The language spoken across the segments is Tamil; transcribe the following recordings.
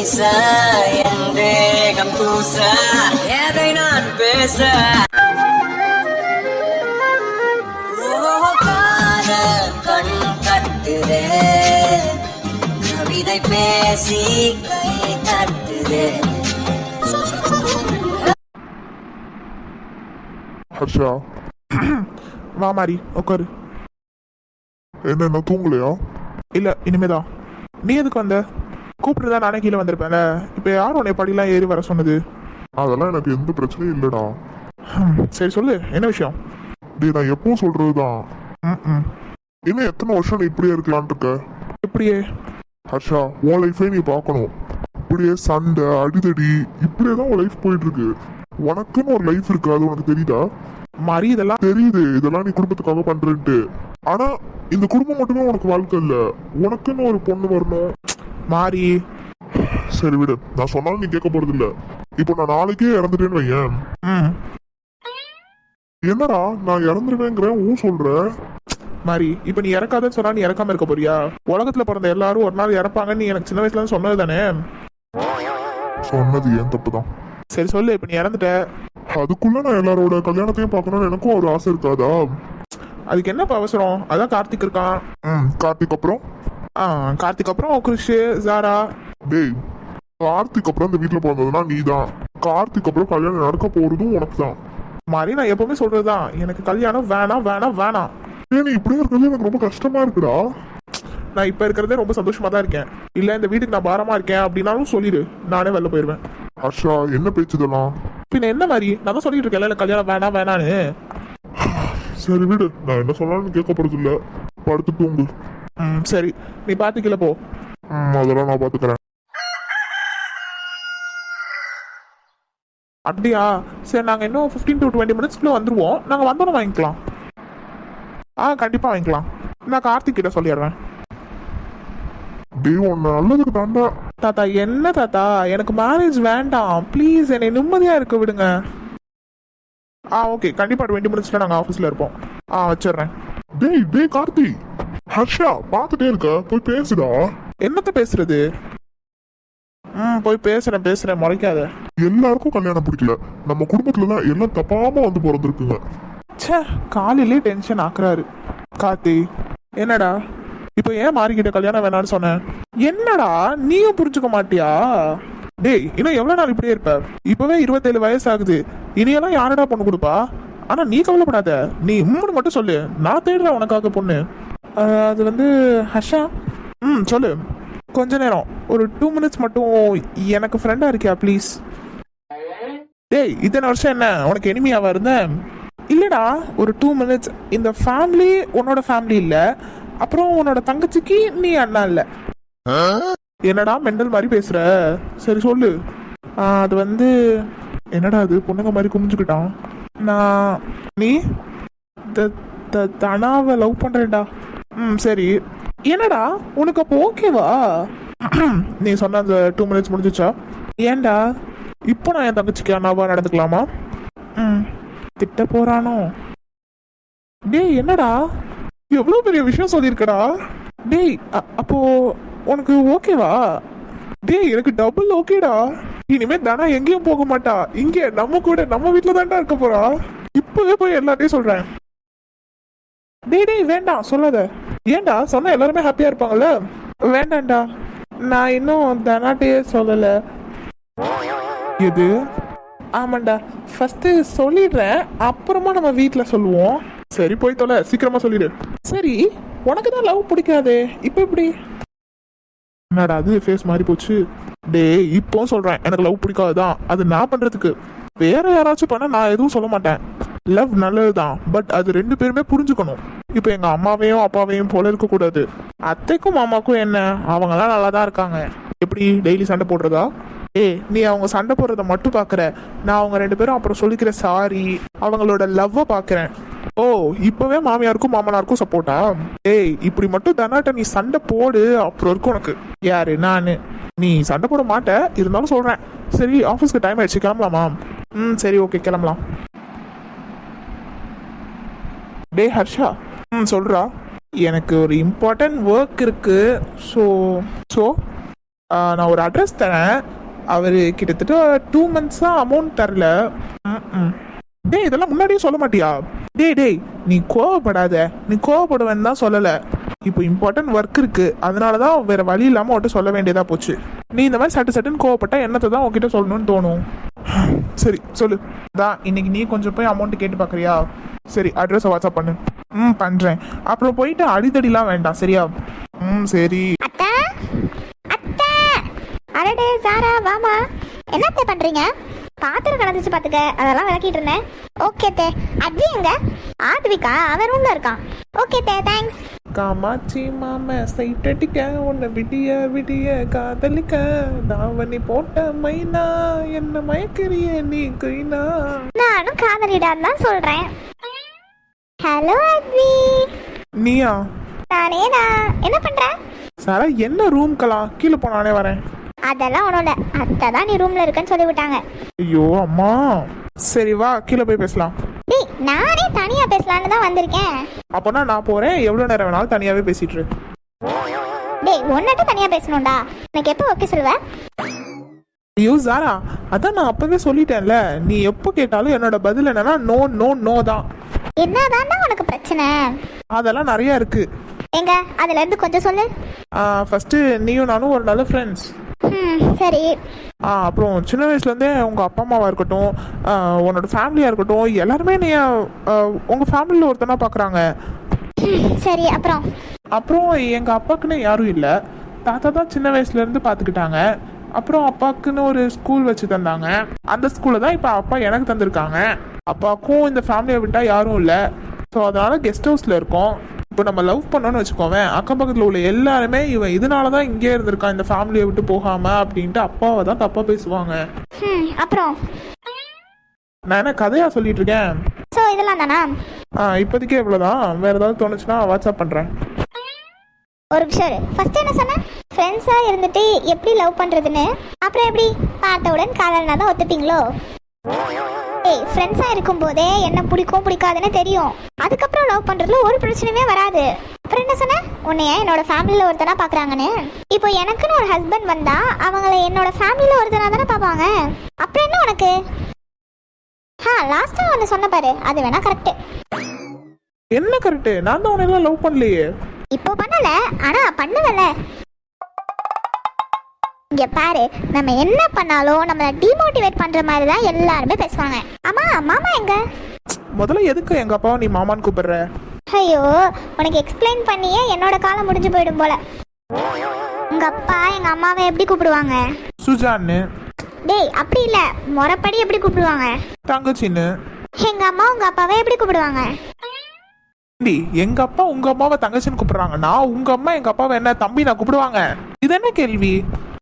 வீச என் தேகம் பூச எதை நான் பேச காதல் கண் கட்டுதே கவிதை பேசி கை தட்டுதே. ஹர்ஷா, வா மாறி உட்காரு. என்ன தூங்கலையா? இல்லை இனிமேதான். நீ எதுக்கு வந்த? கூப்பிட்டுதான் நானே கீழே வந்திருப்பேன்ல. இப்போ யார் உன்னை படிலாம் ஏறி வர சொன்னது? அதெல்லாம் எனக்கு எந்த பிரச்சனையும் இல்லைடா. சரி சொல்லு, என்ன விஷயம்? டேய், நான் எப்பவும் சொல்றதுதான். ம் இன்னும் எத்தனை வருஷம் நீ இப்படியே இருக்கலான் இருக்க? இப்படியே? ஹர்ஷா, உன் லைஃபே நீ பார்க்கணும். இப்படியே சண்டை அடிதடி இப்படியே தான் உன் லைஃப் போயிட்டு இருக்கு. உனக்குன்னு ஒரு லைஃப் இருக்கு, அது உனக்கு தெரியுதா? மாறி இதெல்லாம் தெரியுது, இதெல்லாம் நீ குடும்பத்துக்காக பண்றேன்ட்டு. ஆனா இந்த குடும்பம் மட்டுமே உனக்கு வாழ்க்கை இல்ல, உனக்குன்னு ஒரு பொண்ணு வரணும். மாறி சரி விடு, நான் சொன்னாலும் நீ கேட்க போறது இல்ல. இப்போ நான் நாளைக்கே இறந்துட்டேன்னு வையேன். ம் என்னடா நான் இறந்துருவேங்கிறேன் ஊ சொல்ற? மாறி இப்போ நீ இறக்காதன்னு சொன்னா நீ இறக்காம இருக்க போறியா? உலகத்துல பிறந்த எல்லாரும் ஒரு நாள் இறப்பாங்கன்னு நீ எனக்கு சின்ன வயசுல இருந்து சொன்னது தானே? சொன்னது ஏன் தப்புதான். சரி சொல்லு, இப்போ நீ இறந்துட்ட. அதுக்குள்ள நான் எல்லாரோட கல்யாணத்தையும் பார்க்கணும்னு எனக்கும் ஒரு ஆசை இருக்காதா? அதுக்கு என்னப்பா அவசரம்? அதான் கார்த்திக் இருக்கான். கார்த்திக் அப்புறம்? கார்த்திக் அப்புறம் கிறிஷ், ஜாரா. டேய், கார்த்திக் அப்புறம் இந்த வீட்டுல பிறந்ததுன்னா நீ தான். கார்த்திக் அப்புறம் கல்யாணம் நடக்க போறதும் உனக்கு தான். மாறி நான் எப்பவுமே சொல்றதுதான், எனக்கு கல்யாணம் வேணாம் வேணாம் வேணாம். நீ இப்படியே இருக்கிறது எனக்கு ரொம்ப கஷ்டமா இருக்குடா. நான் இப்ப இருக்கிறதே ரொம்ப சந்தோஷமா தான் இருக்கேன். இல்ல இந்த வீட்டுக்கு நான் பாரமா இருக்கேன் அப்படின்னாலும் சொல்லிடு, நானே வெளில போயிருவேன். ஹர்ஷா, என்ன பேச்சு இதெல்லாம்? பின்ன என்ன மாதிரி நான் தான் சொல்லிட்டு இருக்கேன் கல்யாணம் வேணாம் வேணான்னு. சரி விடு, நான் என்ன சொன்னாலும் கேட்க போறது இல்ல. படுத்து தூங்கு. சரி, நீ பாத்துக்கல போ. அதெல்லாம் நான் பாத்துக்கிறேன். அப்படியா? சரி, நாங்க இன்னும் 15 to 20 மினிட்ஸ்க்குள்ள வந்துருவோம். நாங்க வந்தோம் வாங்கிக்கலாம். கண்டிப்பா வாங்கிக்கலாம். நான் கார்த்திக் கிட்ட சொல்லிடுறேன். டேய், உன்னை நல்லதுக்கு தாண்டா. தாத்தா என்ன தாத்தா, எனக்கு மேரேஜ் வேண்டாம் ப்ளீஸ், என்னை நிம்மதியா இருக்க விடுங்க. ஓகே, கண்டிப்பா 20 மினிட்ஸ்ல நாங்க ஆஃபீஸ்ல இருப்போம். வச்சிடுறேன். டேய் கார்த்தி, ஹர்ஷா பாத்துட்டே இருக்க, போய் பேசுடா. என்னத்த பேசுறது? போய் பேசுறேன் முறைக்காத. எல்லாருக்கும் கல்யாணம் பிடிக்கல, நம்ம குடும்பத்துல தான் எல்லாம் தப்பாம வந்து பிறந்திருக்குங்க. ச்சே, காலையிலே டென்ஷன் ஆக்குறாரு கார்த்தி. என்னடா இப்போ ஏன் மாறிக்கிட்ட கல்யாணம் வேணான்னு சொன்னேன்? என்னடா நீயும் புரிஞ்சுக்க மாட்டியா? டேய், இன்னும் எவ்வளவு நாள் இப்படியே இருப்ப? இப்பவே 27 வயசு ஆகுது. இனியெல்லாம் யாரடா பொண்ணு கொடுப்பா? ஆனா நீ கவலைப்படாத, நீ மட்டும் சொல்லு, நான் தேடுறேன் உனக்காக பொண்ணு. அது வந்து ஹர்ஷா. சொல்லு. கொஞ்ச நேரம், ஒரு 2 மினிட்ஸ் மட்டும் எனக்கு ஃப்ரெண்டா இருக்கியா ப்ளீஸ்? டேய், இத்தனை வருஷம் என்ன உனக்கு எனிமியாவா இருந்தேன்? இல்லடா, ஒரு 2 மினிட்ஸ். இந்த ஃபேமிலி உன்னோட ஃபேமிலி இல்ல, அப்புறம் உன்னோட தங்கச்சிக்கு நீ அண்ணா இல்ல. என்னடா மெண்டல் மாதிரி பேசுற? சரி சொல்லு. அது வந்து என்னடா, அது பொண்ணுங்க மாதிரி குமிஞ்சுக்கிட்டான். நீ தனாவை லவ் பண்றேன்டா. சரி, என்னடா உனக்கு அப்போ ஓகேவா? நீ சொன்ன அந்த 2 மினிட்ஸ் முடிஞ்சிச்சா? ஏன்டா இப்போ நான் என் தங்கச்சிக்கு அண்ணாவா நடந்துக்கலாமா? திட்ட போறானோ? டேய், என்னடா எவ்வளவு பெரிய விஷயம் சொல்லியிருக்கடா. டேய், அப்போ உனக்கு ஓகேவா? டேய், எனக்கு டபுள் ஓகேடா. இனிமே தானா எங்கேயும் போக மாட்டா, இங்க நம்ம கூட நம்ம வீட்டுல தான்டா இருக்க போறா. இப்பவே போய் எல்லாத்தையும் சொல்றேன். டேய் வேண்டாம் சொல்லாத. ஏன்டா, சொன்னா எல்லாருமே ஹாப்பியா இருப்பாங்கல்ல. வேண்டாம்டா, நான் இன்னும் தனாட்டையே சொல்லல. எது? ஆமாண்டா, ஃபர்ஸ்ட் சொல்லிடுறேன், அப்புறமா நம்ம வீட்டுல சொல்லுவோம். சரி போய் தொலை, சீக்கிரமா சொல்லிடு. சரி, உனக்கு தான் லவ் பிடிக்காதே, இப்ப எப்படி? என்னடா அது ஃபேஸ் மாறி போச்சு. டேய், இப்போ சொல்றேன், எனக்கு லவ் பிடிக்காதுதான். அது நான் பண்றதுக்கு. வேற யாராச்சும் பண்ண நான் எதுவும் சொல்ல மாட்டேன். லவ் நல்லதுதான், பட் அது 2 பேருமே புரிஞ்சுக்கணும். இப்போ எங்க அம்மாவையும் அப்பாவையும் போல இருக்க கூடாது. அத்தைக்கும் மாமாக்கும் என்ன, அவங்கெல்லாம் நல்லா தான் இருக்காங்க. எப்படி டெய்லி சண்டை போடுறதா? நீ அவங்க சண்டை போடுறத மட்டும் பாக்குற, நான் அவங்க 2 பேரும் அப்புறம் சொல்லிக்கிற சாரி, அவங்களோட லவ்வை பாக்குறேன். இப்பவே மாமியாருக்கும் மாமனாருக்கும் சப்போர்ட்டா? இப்படி மட்டும் தனாட்ட நீ சண்டை போடு, அப்புறம் இருக்கும் உனக்கு. யாரு? நானு? நீ சண்டை போட மாட்ட, இருந்தாலும் சொல்றேன். சரி, ஆஃபீஸ்க்கு டைம் ஆயிடுச்சு, கிளம்பலாமா? சரி ஓகே, கிளம்பலாம். டே ஹர்ஷா. சொல்றா. எனக்கு ஒரு இம்பார்ட்டன்ட் ஒர்க் இருக்கு. ஸோ நான் ஒரு அட்ரஸ் தரேன். அவர் கிட்டத்தட்ட 2 months அமௌண்ட் தரல. டேய் இதெல்லாம் முன்னாடியே சொல்ல மாட்டியா? டேய் நீ கோவப்படாத. நீ கோவப்படுவேன்னு தான் சொல்லலை. இப்போ இம்பார்ட்டன்ட் ஒர்க் இருக்கு, அதனால தான் வேற வழி இல்லாமல் உன்கிட்ட சொல்ல வேண்டியதா போச்சு. நீ இந்த மாதிரி சட்டுன்னு கோவப்பட்டா என்னத்தை தான் உன்கிட்ட சொல்லணும்னு தோணும். சரி சொல்லு. தான் இன்னைக்கு நீ கொஞ்சம் போய் அமௌண்ட் கேட்டு பார்க்குறியா? சரி அட்ரஸை வாட்ஸ்அப் பண்ணு. பண்ணுறேன். அப்புறம் போயிட்டு அடிதடிலாம் வேண்டாம் சரியா? சரி. அத்தை அத்தை, அடடே சாரா வாமா. என்னத்தை பண்றீங்க? பாத்திரம் கலந்துச்சு பாத்துக்க, அதெல்லாம் விளக்கிட்டு இருந்தேன். Okay they. அட்வி எங்க? ஆத்விகா அவன் ரூம்ல இருக்கான். Okay they thanks. காமாட்சி மாம சைட் அடிக்க உன்னை விடிய காதலிக்க தாவணி போட்ட மைனா என்ன மயக்கிறிய நீ குயினா. நானும் காதலிடான்னு தான் சொல்றேன். ஹலோ அட்வி. நீயா? நானேடா. என்ன பண்ற? சாரா என்ன ரூம்கலாம் கீழே போனானே வரேன். அதெல்லாம் ஒன்றும் இல்லை, அத்தை தான் நீ ரூம்ல இருக்கன்னு சொல்லி விட்டாங்க. ஐயோ அம்மா. சரி வா கீழே போய் பேசலாம். டேய் நானே தனியா பேசலான்னு தான் வந்திருக்கேன். அப்போனா நான் போறேன், எவ்வளோ நேரம் வேணாலும் தனியாவே பேசிட்டு இரு. டேய் ஒன்னட்ட தனியா பேசணும்டா. எனக்கு எப்போ ஓகே சொல்லுவ? ஐயோ சாரா, அதான் நான் அப்பவே சொல்லிட்டேன்ல, நீ எப்போ கேட்டாலும் என்னோட பதில் என்னன்னா நோ நோ நோ தான். என்னதான்டா உனக்கு பிரச்சனை? அதெல்லாம் நிறைய இருக்கு. எங்க அதுல இருந்து கொஞ்சம் சொல்லு. ஃபர்ஸ்ட் நீயும் நானும் ஒரு நல்ல ஃப்ரெண்ட்ஸ். சரி. அப்புறம் சின்ன வயசுலேருந்தே உங்கள் அப்பா அம்மாவாக இருக்கட்டும், உன்னோட ஃபேமிலியாக இருக்கட்டும், எல்லாருமே நீ உங்கள் ஃபேமிலியில் ஒருத்தனா பார்க்குறாங்க. சரி அப்புறம்? அப்புறம் எங்கள் அப்பாவுக்குன்னு யாரும் இல்லை, தாத்தா தான் சின்ன வயசுலேருந்து பார்த்துக்கிட்டாங்க. அப்புறம் அப்பாவுக்குன்னு ஒரு ஸ்கூல் வச்சு தந்தாங்க. அந்த ஸ்கூலில் தான் இப்போ அப்பா எனக்கு தந்திருக்காங்க. அப்பாவுக்கும் இந்த ஃபேமிலியை விட்டால் யாரும் இல்லை. ஸோ அதனால் கெஸ்ட் ஹவுஸில் இருக்கோம். இப்போ நம்ம லவ் பண்ணோன்னு வச்சுக்கோவேன், அக்கம் பக்கத்தில் உள்ள எல்லாருமே இவன் இதனால தான் இங்கே இருந்திருக்கான் இந்த ஃபேமிலியை விட்டு போகாமல் அப்படின்ட்டு அப்பாவை தான் தப்பாக பேசுவாங்க. அப்புறம் நான் என்ன கதையாக சொல்லிட்டு இருக்கேன்? ஸோ இதெல்லாம் தானா? இப்போதைக்கு இவ்வளோதான். வேறு ஏதாவது தோணுச்சுன்னா வாட்ஸ்அப் பண்ணுறேன். ஒரு நிமிஷம். ஃபர்ஸ்ட் என்ன சொன்ன? ஃப்ரெண்ட்ஸாக இருந்துட்டு எப்படி லவ் பண்ணுறதுன்னு, அப்புறம் எப்படி பார்த்தவுடன் காதல்னா தான் ஒத்துப்பீங்களோ? ஏய் ஃப்ரெண்ட்ஸாக இருக்கும் போதே என்ன பிடிக்கும் பிடிக்காதுன்னு தெரியும், அதுக்கப்புறம் லவ் பண்ணுறதுல ஒரு பிரச்சனையுமே வராது. அப்புறம் என்ன சொன்ன? உன்னைய என்னோட ஃபேமிலியில் ஒருத்தனா பார்க்குறாங்கன்னு. இப்போ எனக்குன்னு ஒரு ஹஸ்பண்ட் வந்தா அவங்கள என்னோட ஃபேமிலியில் ஒருத்தனா தானே பார்ப்பாங்க. அப்புறம் என்ன உனக்கு? லாஸ்ட்டாக ஒன்று சொன்ன பாரு, அது வேணா கரெக்டு. என்ன கரெக்டு? நான் தான் உன்னையெல்லாம் லவ் பண்ணலையே. இப்போ பண்ணல, ஆனா பண்ணுவல. இங்க பாரு, நம்ம என்ன பண்ணாலும் நம்மள டிமோட்டிவேட் பண்ற மாதிரி தான் எல்லாருமே பேசுவாங்க. ஆமா மாமா எங்க? முதல்ல எதுக்கு எங்க அப்பாவை நீ மாமான்னு கூப்பிடுற? ஐயோ உனக்கு எக்ஸ்பிளைன் பண்ணியே என்னோட காலம் முடிஞ்சு போயிடும் போல. உங்க அப்பா எங்க அம்மாவை எப்படி கூப்பிடுவாங்க? சுஜான்னு. டேய் அப்படி இல்ல, முறைப்படி எப்படி கூப்பிடுவாங்க? தங்கச்சின்னு. எங்க அம்மா உங்க அப்பாவை எப்படி கூப்பிடுவாங்க? எங்க அப்பா உங்க அம்மாவை தங்கச்சின்னு கூப்பிடுறாங்க, நான் உங்க அம்மா எங்க அப்பாவை என்ன தம்பி நான் கூப்பிடுவாங்க? இது என்ன கேள்வி?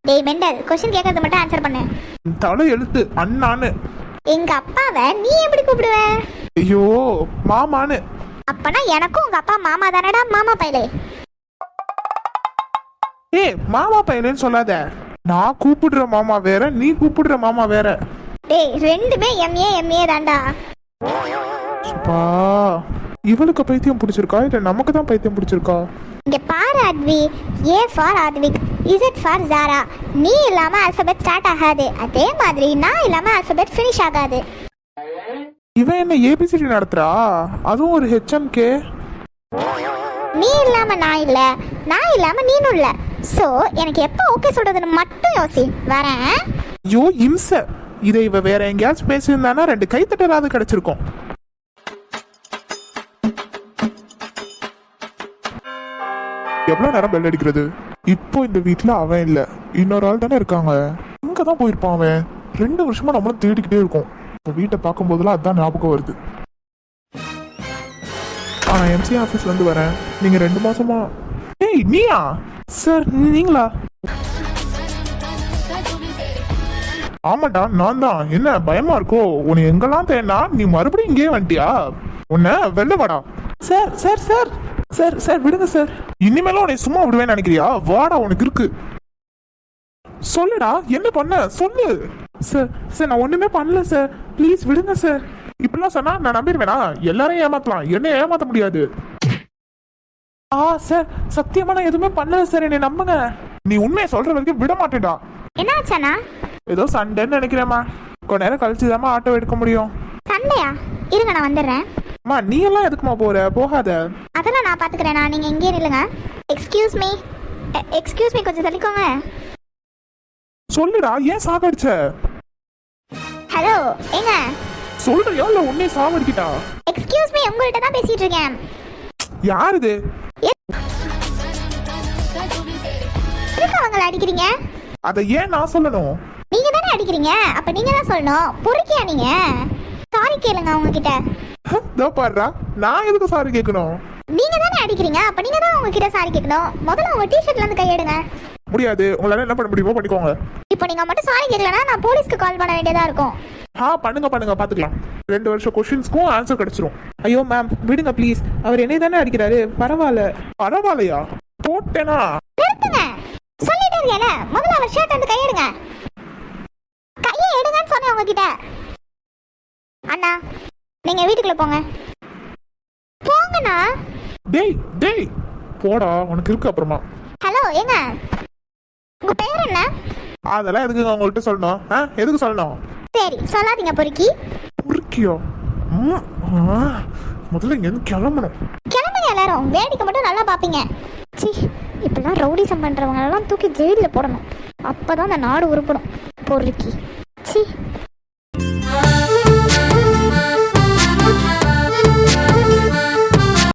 டேய் மெண்டல், क्वेश्चन கேட்கறது மட்டும் ஆன்சர் பண்ணு. தலை எழுத்து அண்ணான்னு. எங்க அப்பாவை நீ எப்படி கூப்பிடுவ? ஐயோ மாமான்னு. அப்பனா எனக்கும் உங்க அப்பா மாமா தானடா, மாமா பையலே. ஏய் மாமா பையலேன்னு சொல்லாத. நான் கூப்பிடுற மாமா வேற, நீ கூப்பிடுற மாமா வேற. டேய் ரெண்டுமே எம்ஏ தான்டா. சுப்பா, இவளுக்கு பைத்தியம் பிடிச்சிருக்கா இல்ல நமக்கு தான் பைத்தியம் பிடிச்சிருக்கா? இங்க பாரு Advi, A for Aadvik, Z for Zara. நீ இல்லாம ஆல்பபெட் ஸ்டார்ட் ஆகாது, அதே மாதிரி நான் இல்லாம ஆல்பபெட் ஃபினிஷ் ஆகாது. இவன் என்ன ஏபிசிடி நடத்துறா? அதுவும் ஒரு ஹெச்எம்கே. நீ இல்லாம நான் இல்ல, நான் இல்லாம நீனும் இல்ல. சோ எனக்கு எப்ப ஓகே சொல்றதுன்னு மட்டும் யோசி. வரேன். ஐயோ இம்ச. இதை இவ வேற எங்கேயாச்சும் பேசியிருந்தானா 2 கைத்தட்டலாவது கிடைச்சிருக்கும். எவ்வளவு நேரம் பெல் அடிக்கிறது? இப்போ இந்த வீட்டுல அவன் இல்ல, இன்னொரு ஆள் தானே இருக்காங்க. இங்கதான் போயிருப்பான் அவன். 2 வருஷமா நம்மளும் தேடிக்கிட்டே இருக்கோம். இந்த வீட்டை பார்க்கும் போதெல்லாம் அதான் ஞாபகம் வருது. நான் எம்சி ஆஃபீஸ்ல இருந்து வரேன். நீங்க 2 மாசமா. ஏய் நீயா? சார் நீங்களா? ஆமாடா நான் தான். என்ன பயமா இருக்கோ? உன்னை எங்கெல்லாம் தேனா நீ மறுபடியும் இங்கே வந்துட்டியா? உன்னை வெளில வாடா. Sir sir sir sir sir விடுங்க சார். இனிமேலும் உன்னை சும்மா விடுவேன்னு நினைக்கிறியா? வாடா உனக்கு இருக்கு. சொல்லுடா என்ன பண்ண சொல்லு. சார் சார் நான் ஒண்ணுமே பண்ணல சார், ப்ளீஸ் விடுங்க சார். இப்படிலாம் சொன்னா நான் நம்பிடுவேனா? எல்லாரையும் ஏமாத்தலாம், என்ன ஏமாத்த முடியாது. சார் சத்தியமா நான் எதுவுமே பண்ணல சார், என்னை நம்புங்க. நீ உண்மையை சொல்ற வரைக்கும் விட மாட்டேடா. என்ன ஆச்சானா? ஏதோ சண்டைன்னு நினைக்கிறேம்மா. கொஞ்ச நேரம் கழிச்சுதாம்மா ஆட்டோ எடுக்க முடியும். சண்டையா? இருங்க நான் வந்துடுறேன். அம்மா நீ எல்லாம் எதுக்குமா போற? போகாத. அதெல்லாம் நான் பாத்துக்கிறேன். நான் நீங்க இங்கே நில்லுங்க. எக்ஸ்கியூஸ் மீ கொஞ்சம் தள்ளிக்கோங்க. சொல்லுடா, ஏன் சாகடிச்ச? ஹலோ ஏங்க, சொல்றியா இல்ல உன்னை சாவடிக்கிட்டா? எக்ஸ்கியூஸ் மீ, உங்கள்கிட்ட தான் பேசிட்டு இருக்கேன். யார் இது? எதுக்கு அவங்கள அடிக்கிறீங்க? அதை ஏன் நான் சொல்லணும்? நீங்க தானே அடிக்கிறீங்க, அப்ப நீங்க தான் சொல்லணும். பொறுக்கியா நீங்க? சாரி கேளுங்க அவங்க கிட்ட. இதோ பாருடா, நான் எதுக்கு சாரி கேட்கணும்? நீங்க தானே அடிக்கிறீங்க, அப்ப நீங்க தான் அவங்க கிட்ட சாரி கேட்கணும். முதல்ல உங்க டிஷர்ட்ல இருந்து கையெடுங்க. முடியாது. உங்களால என்ன பண்ண முடியுமோ பண்ணிக்கோங்க. இப்போ நீங்க மட்டும் சாரி கேட்கலனா நான் போலீஸ்க்கு கால் பண்ண வேண்டியதா இருக்கும். பண்ணுங்க பாத்துக்கலாம். 2 வருஷம் கொஸ்டின்ஸ்க்கும் ஆன்சர் கிடைச்சிரும். ஐயோ மேம் விடுங்க ப்ளீஸ். அவர் என்னை தானே அடிக்கிறாரு. பரவாயில்லையா? போட்டேனா? நிறுத்துங்க. சொல்லிட்டே இருக்கேன்ல, முதல்ல அவர் ஷர்ட் வந்து கையெடுங்க. கையை எடுங்கன்னு சொன்னேன் உங்ககிட்ட. அண்ணா நீங்க வீட்டுக்குள்ள போங்க. போங்கண்ணா. டேய் போடா, உனக்கு இருக்கு அப்புறமா. ஹலோ ஏங்க, உங்க பேர் என்ன? அதெல்லாம் எதுக்கு உங்கள்கிட்ட சொல்லணும்? எதுக்கு சொல்லணும்? சரி சொல்லாதீங்க பொறுக்கி. பொறுக்கியோ? முதல்ல இங்க இருந்து கிளம்பணும். கிளம்புங்க எல்லாரும், வேடிக்கை மட்டும் நல்லா பாப்பீங்க. சி, இப்பெல்லாம் ரவுடிசம் பண்றவங்க எல்லாம் தூக்கி ஜெயிலில் போடணும். அப்பதான் அந்த நாடு உருப்படும். பொறுக்கி.